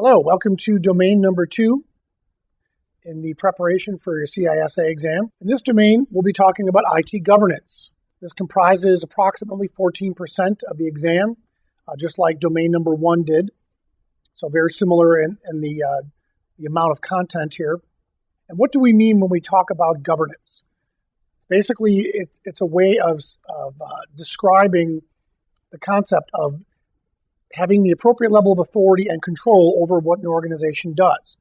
Hello, welcome to domain number 2 in the preparation for your CISA exam. In this domain, we'll be talking about IT governance. This comprises approximately 14% of the exam, just like domain number 1 did. So very similar in the amount of content here. And what do we mean when we talk about governance? Basically, it's a way of describing the concept of having the appropriate level of authority and control over what the organization does,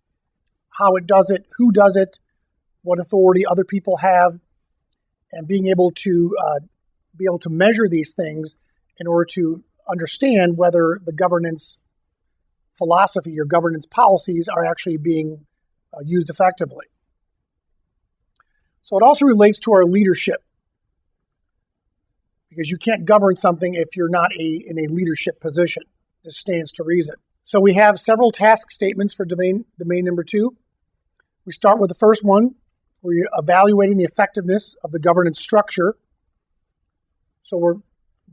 how it does it, who does it, what authority other people have, and being able to measure these things in order to understand whether the governance philosophy or governance policies are actually being used effectively. So it also relates to our leadership, because you can't govern something if you're not in a leadership position. This stands to reason. So we have several task statements for domain number 2. We start with the first one, where you're evaluating the effectiveness of the governance structure. So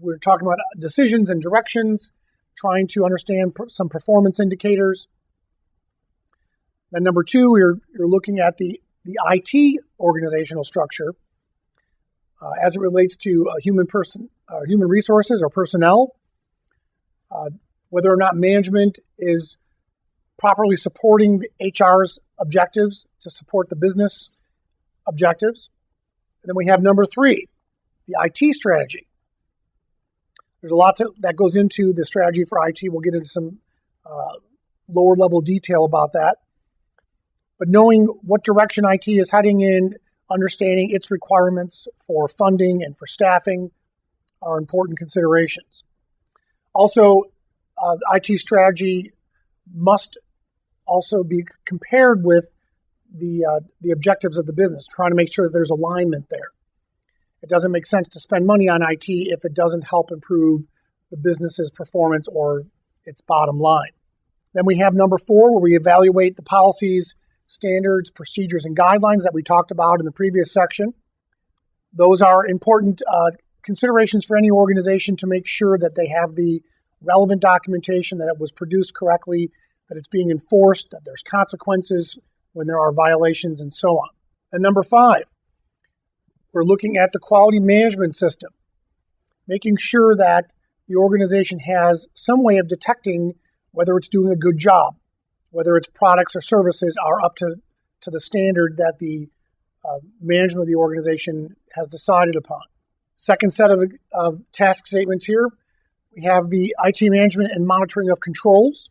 we're talking about decisions and directions, trying to understand some performance indicators. Then number 2, you're looking at the IT organizational structure as it relates to human resources or personnel. Whether or not management is properly supporting the HR's objectives to support the business objectives. And then we have number 3, the IT strategy. There's a lot that goes into the strategy for IT. We'll get into some lower level detail about that. But knowing what direction IT is heading in, understanding its requirements for funding and for staffing are important considerations. Also, IT strategy must also be compared with the objectives of the business, trying to make sure that there's alignment there. It doesn't make sense to spend money on IT if it doesn't help improve the business's performance or its bottom line. Then we have number 4, where we evaluate the policies, standards, procedures, and guidelines that we talked about in the previous section. Those are important considerations for any organization to make sure that they have the relevant documentation, that it was produced correctly, that it's being enforced, that there's consequences when there are violations, and so on. And number 5, we're looking at the quality management system, making sure that the organization has some way of detecting whether it's doing a good job, whether its products or services are up to the standard that the management of the organization has decided upon. Second set of task statements here. We have the IT management and monitoring of controls.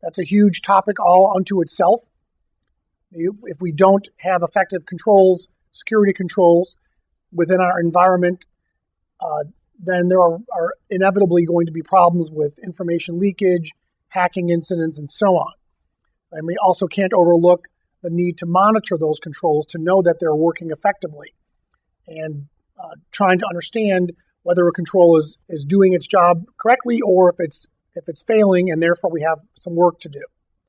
That's a huge topic all unto itself. If we don't have effective controls, security controls within our environment, then there are inevitably going to be problems with information leakage, hacking incidents, and so on. And we also can't overlook the need to monitor those controls to know that they're working effectively, and trying to understand whether a control is doing its job correctly or if it's failing, and therefore we have some work to do.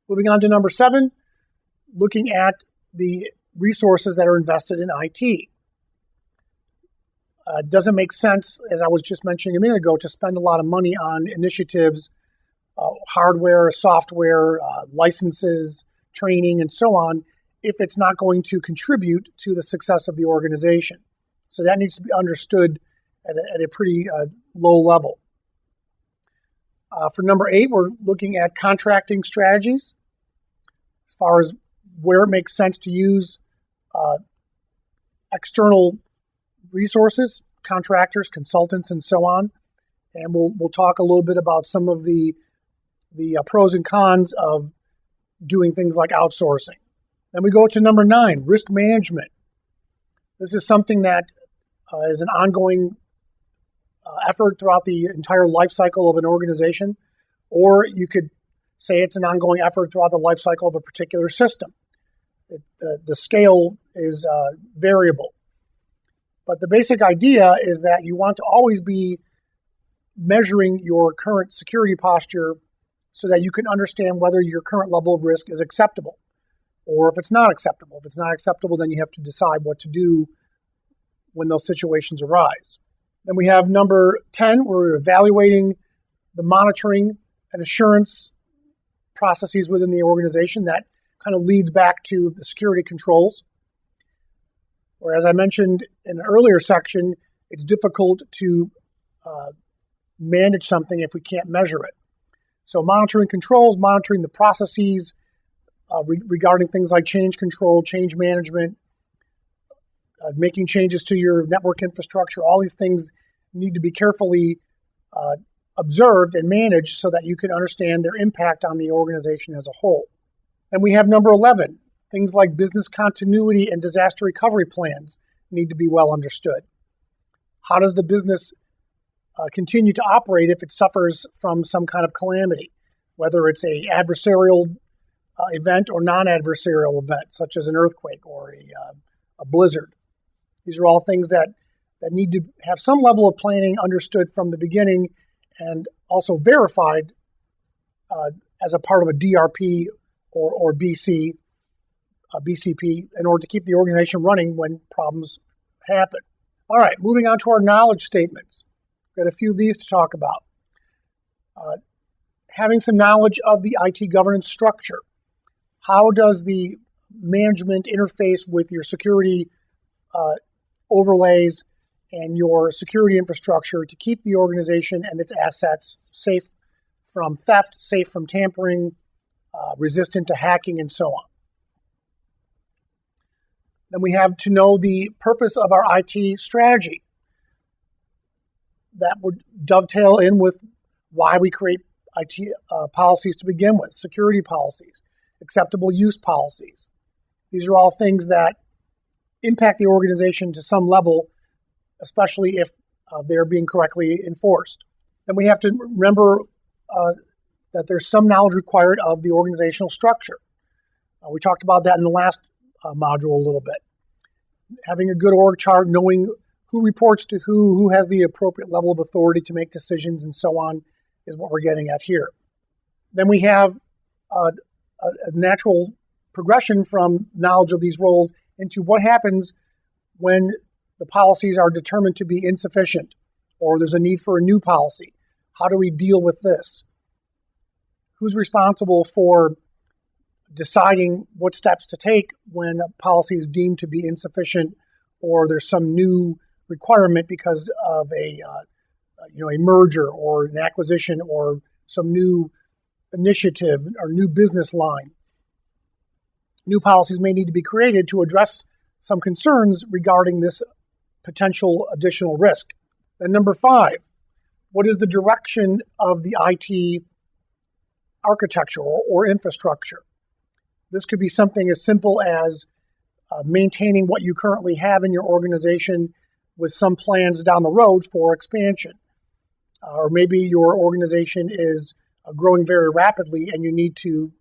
Moving on to number 7, looking at the resources that are invested in IT. It doesn't make sense, as I was just mentioning a minute ago, to spend a lot of money on initiatives, hardware, software, licenses, training, and so on, if it's not going to contribute to the success of the organization. So that needs to be understood at a pretty low level. For number 8, we're looking at contracting strategies as far as where it makes sense to use external resources, contractors, consultants, and so on. And we'll talk a little bit about some of the pros and cons of doing things like outsourcing. Then we go to number 9, risk management. This is something that is an ongoing effort throughout the entire life cycle of an organization, or you could say it's an ongoing effort throughout the life cycle of a particular system. The scale is variable. But the basic idea is that you want to always be measuring your current security posture so that you can understand whether your current level of risk is acceptable or if it's not acceptable. If it's not acceptable, then you have to decide what to do when those situations arise. Then we have number 10, we're evaluating the monitoring and assurance processes within the organization. That kind of leads back to the security controls. Whereas I mentioned in an earlier section, it's difficult to manage something if we can't measure it. So monitoring controls, monitoring the processes regarding things like change control, change management, making changes to your network infrastructure, all these things need to be carefully observed and managed so that you can understand their impact on the organization as a whole. And we have number 11, things like business continuity and disaster recovery plans need to be well understood. How does the business continue to operate if it suffers from some kind of calamity, whether it's an adversarial event or non-adversarial event, such as an earthquake or a blizzard? These are all things that need to have some level of planning understood from the beginning and also verified as a part of a DRP or BCP in order to keep the organization running when problems happen. All right, moving on to our knowledge statements. Got a few of these to talk about. Having some knowledge of the IT governance structure. How does the management interface with your security overlays and your security infrastructure to keep the organization and its assets safe from theft, safe from tampering, resistant to hacking, and so on? Then we have to know the purpose of our IT strategy. That would dovetail in with why we create IT policies to begin with, security policies, acceptable use policies. These are all things that impact the organization to some level, especially if they're being correctly enforced. Then we have to remember that there's some knowledge required of the organizational structure. We talked about that in the last module a little bit. Having a good org chart, knowing who reports to who has the appropriate level of authority to make decisions, and so on, is what we're getting at here. Then we have a natural progression from knowledge of these roles into what happens when the policies are determined to be insufficient or there's a need for a new policy. How do we deal with this? Who's responsible for deciding what steps to take when a policy is deemed to be insufficient or there's some new requirement because of a merger or an acquisition or some new initiative or new business line? New policies may need to be created to address some concerns regarding this potential additional risk. Then number 5, what is the direction of the IT architecture or infrastructure? This could be something as simple as maintaining what you currently have in your organization with some plans down the road for expansion. Or maybe your organization is growing very rapidly and you need to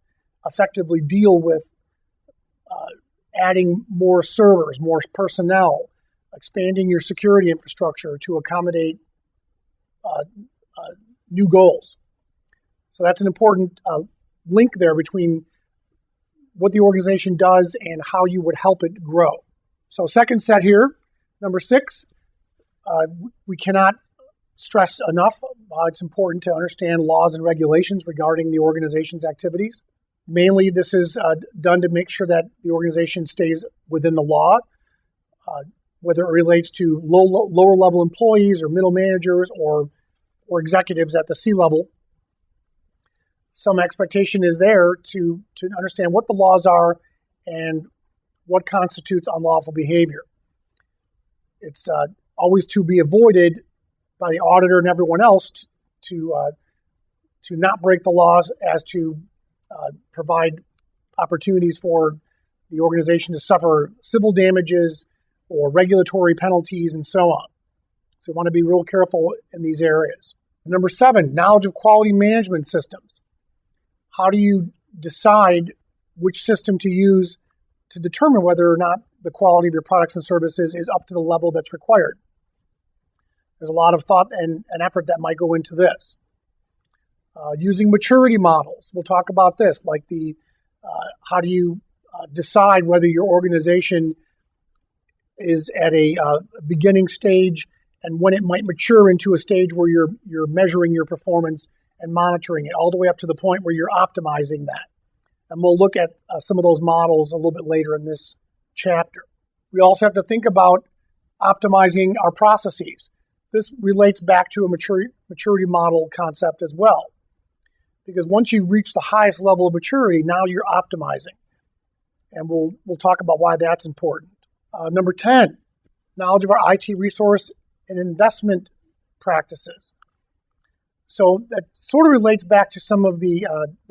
effectively deal with adding more servers, more personnel, expanding your security infrastructure to accommodate new goals. So that's an important link there between what the organization does and how you would help it grow. So second set here, number 6, we cannot stress enough it's important to understand laws and regulations regarding the organization's activities. Mainly, this is done to make sure that the organization stays within the law, whether it relates to lower level employees or middle managers or executives at the C-level. Some expectation is there to understand what the laws are and what constitutes unlawful behavior. It's always to be avoided by the auditor and everyone else to not break the laws as to provide opportunities for the organization to suffer civil damages or regulatory penalties and so on. So we want to be real careful in these areas. Number 7, knowledge of quality management systems. How do you decide which system to use to determine whether or not the quality of your products and services is up to the level that's required? There's a lot of thought and effort that might go into this. Using maturity models. We'll talk about this, like how do you decide whether your organization is at a beginning stage and when it might mature into a stage where you're measuring your performance and monitoring it all the way up to the point where you're optimizing that. And we'll look at some of those models a little bit later in this chapter. We also have to think about optimizing our processes. This relates back to a maturity model concept as well. Because once you reach the highest level of maturity, now you're optimizing. And we'll talk about why that's important. Number 10, knowledge of our IT resource and investment practices. So that sort of relates back to some of the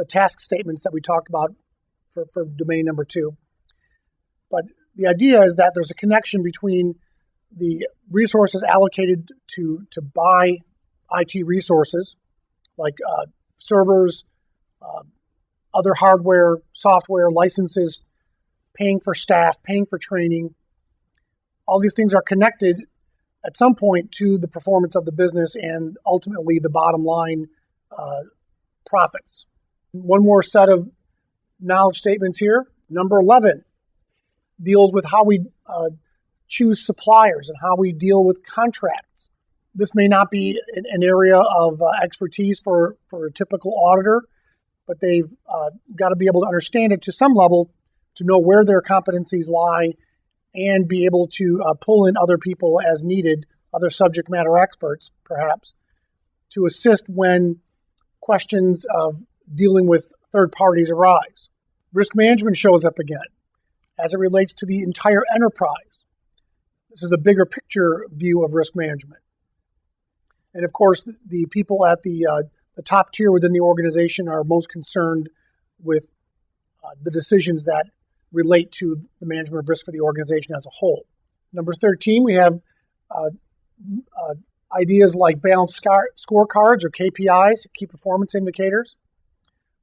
task statements that we talked about for domain number 2. But the idea is that there's a connection between the resources allocated to buy IT resources, like servers, other hardware, software, licenses, paying for staff, paying for training. All these things are connected at some point to the performance of the business and ultimately the bottom line profits. One more set of knowledge statements here. Number 11 deals with how we choose suppliers and how we deal with contracts. This may not be an area of expertise for a typical auditor, but they've got to be able to understand it to some level to know where their competencies lie and be able to pull in other people as needed, other subject matter experts, perhaps, to assist when questions of dealing with third parties arise. Risk management shows up again as it relates to the entire enterprise. This is a bigger picture view of risk management. And of course, the people at the top tier within the organization are most concerned with the decisions that relate to the management of risk for the organization as a whole. Number 13, we have ideas like balanced scorecards or KPIs, key performance indicators.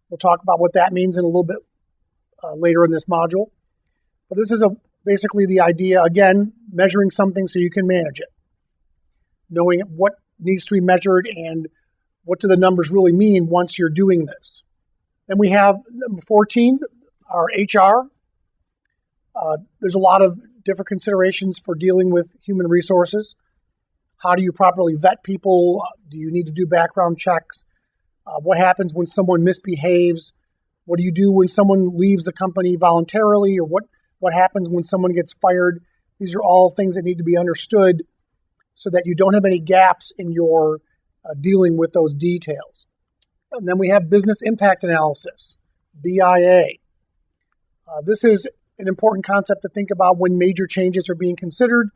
We'll talk about what that means in a little bit later in this module. But this is basically the idea, again, measuring something so you can manage it. Knowing what needs to be measured and what do the numbers really mean once you're doing this. Then we have number 14, our HR. There's a lot of different considerations for dealing with human resources. How do you properly vet people? Do you need to do background checks? What happens when someone misbehaves? What do you do when someone leaves the company voluntarily? Or what happens when someone gets fired? These are all things that need to be understood so that you don't have any gaps in your dealing with those details. And then we have business impact analysis, BIA. This is an important concept to think about when major changes are being considered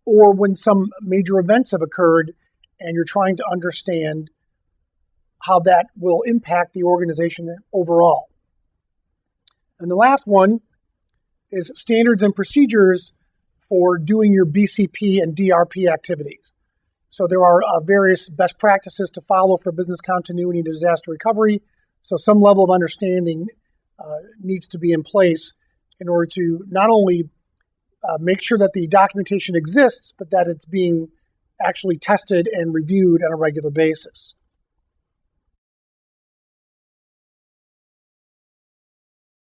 or when some major events have occurred and you're trying to understand how that will impact the organization overall. And the last one is standards and procedures for doing your BCP and DRP activities. So there are various best practices to follow for business continuity and disaster recovery. So some level of understanding needs to be in place in order to not only make sure that the documentation exists, but that it's being actually tested and reviewed on a regular basis.